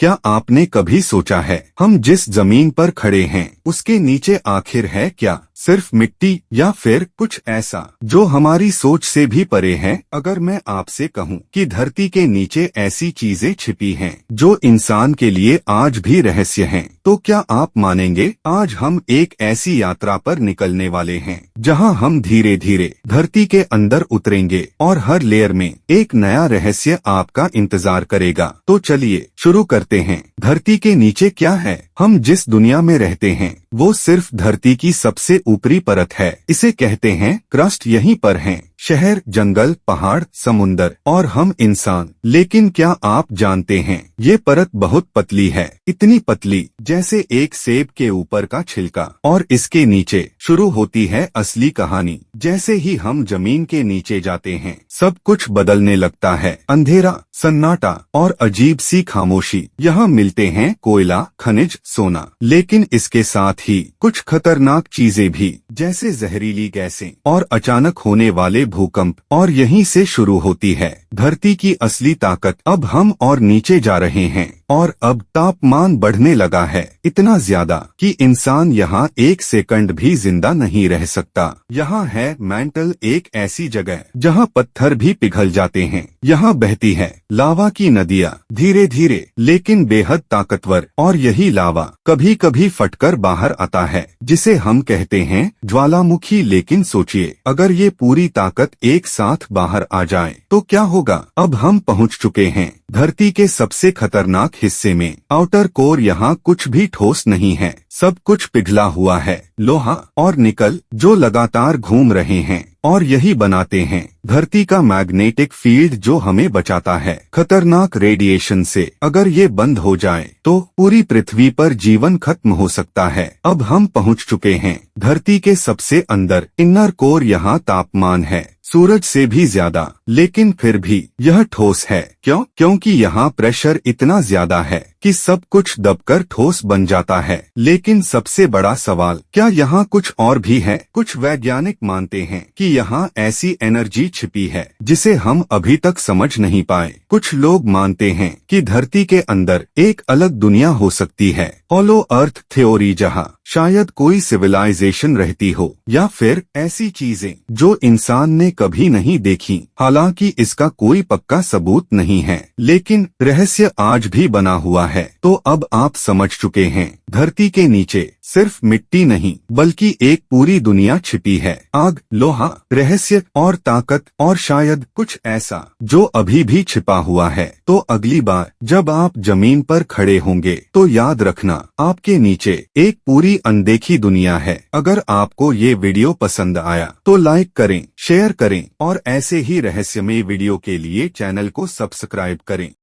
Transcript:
क्या आपने कभी सोचा है हम जिस जमीन पर खड़े हैं उसके नीचे आखिर है क्या? सिर्फ मिट्टी या फिर कुछ ऐसा जो हमारी सोच से भी परे है? अगर मैं आपसे कहूं कि धरती के नीचे ऐसी चीजें छिपी हैं जो इंसान के लिए आज भी रहस्य हैं, तो क्या आप मानेंगे? आज हम एक ऐसी यात्रा पर निकलने वाले हैं जहां हम धीरे धीरे धरती के अंदर उतरेंगे और हर लेयर में एक नया रहस्य आपका इंतजार करेगा। तो चलिए शुरू करते हैं। धरती के नीचे क्या है? हम जिस दुनिया में रहते हैं वो सिर्फ धरती की सबसे ऊपरी परत है। इसे कहते हैं क्रस्ट। यहीं पर हैं शहर, जंगल, पहाड़, समुंदर और हम इंसान। लेकिन क्या आप जानते हैं ये परत बहुत पतली है, इतनी पतली जैसे एक सेब के ऊपर का छिलका। और इसके नीचे शुरू होती है असली कहानी। जैसे ही हम जमीन के नीचे जाते हैं सब कुछ बदलने लगता है। अंधेरा, सन्नाटा और अजीब सी खामोशी। यहाँ मिलते हैं कोयला, खनिज, सोना, लेकिन इसके साथ ही कुछ खतरनाक चीजें भी, जैसे जहरीली गैसें और अचानक होने वाले भूकंप। और यहीं से शुरू होती है धरती की असली ताकत। अब हम और नीचे जा रहे हैं और अब तापमान बढ़ने लगा है, इतना ज्यादा कि इंसान यहाँ एक सेकंड भी जिंदा नहीं रह सकता। यहाँ है मैंटल, एक ऐसी जगह जहाँ पत्थर भी पिघल जाते हैं। यहाँ बहती है लावा की नदियाँ, धीरे धीरे लेकिन बेहद ताकतवर। और यही लावा कभी कभी फटकर बाहर आता है, जिसे हम कहते हैं ज्वालामुखी। लेकिन सोचिए, अगर ये पूरी ताकत एक साथ बाहर आ जाए तो क्या होगा? अब हम पहुँच चुके हैं धरती के सबसे खतरनाक हिस्से में। Outer core. यहाँ कुछ भी ठोस नहीं है, सब कुछ पिघला हुआ है। लोहा और निकल जो लगातार घूम रहे हैं और यही बनाते हैं धरती का मैग्नेटिक फील्ड जो हमें बचाता है खतरनाक रेडिएशन से। अगर ये बंद हो जाए तो पूरी पृथ्वी पर जीवन खत्म हो सकता है। अब हम पहुंच चुके हैं धरती के सबसे अंदर, इनर कोर। यहाँ तापमान है सूरज से भी ज्यादा, लेकिन फिर भी यह ठोस है। क्यों? क्योंकि यहाँ प्रेशर इतना ज्यादा है कि सब कुछ दबकर ठोस बन जाता है। लेकिन सबसे बड़ा सवाल, क्या यहाँ कुछ और भी है? कुछ वैज्ञानिक मानते हैं कि यहाँ ऐसी एनर्जी छिपी है जिसे हम अभी तक समझ नहीं पाए। कुछ लोग मानते हैं कि धरती के अंदर एक अलग दुनिया हो सकती है, होलो अर्थ थ्योरी, जहाँ शायद कोई सिविलाइजेशन रहती हो या फिर ऐसी चीजें जो इंसान ने कभी नहीं देखी। हालांकि इसका कोई पक्का सबूत नहीं है, लेकिन रहस्य आज भी बना हुआ है। तो अब आप समझ चुके हैं धरती के नीचे सिर्फ मिट्टी नहीं बल्कि एक पूरी दुनिया छिपी है। आग, लोहा, रहस्य और ताकत, और शायद कुछ ऐसा जो अभी भी छिपा हुआ है। तो अगली बार जब आप जमीन पर खड़े होंगे तो याद रखना, आपके नीचे एक पूरी अनदेखी दुनिया है। अगर आपको ये वीडियो पसंद आया तो लाइक करें, शेयर करें और ऐसे ही रहस्यमय वीडियो के लिए चैनल को सब्सक्राइब करें।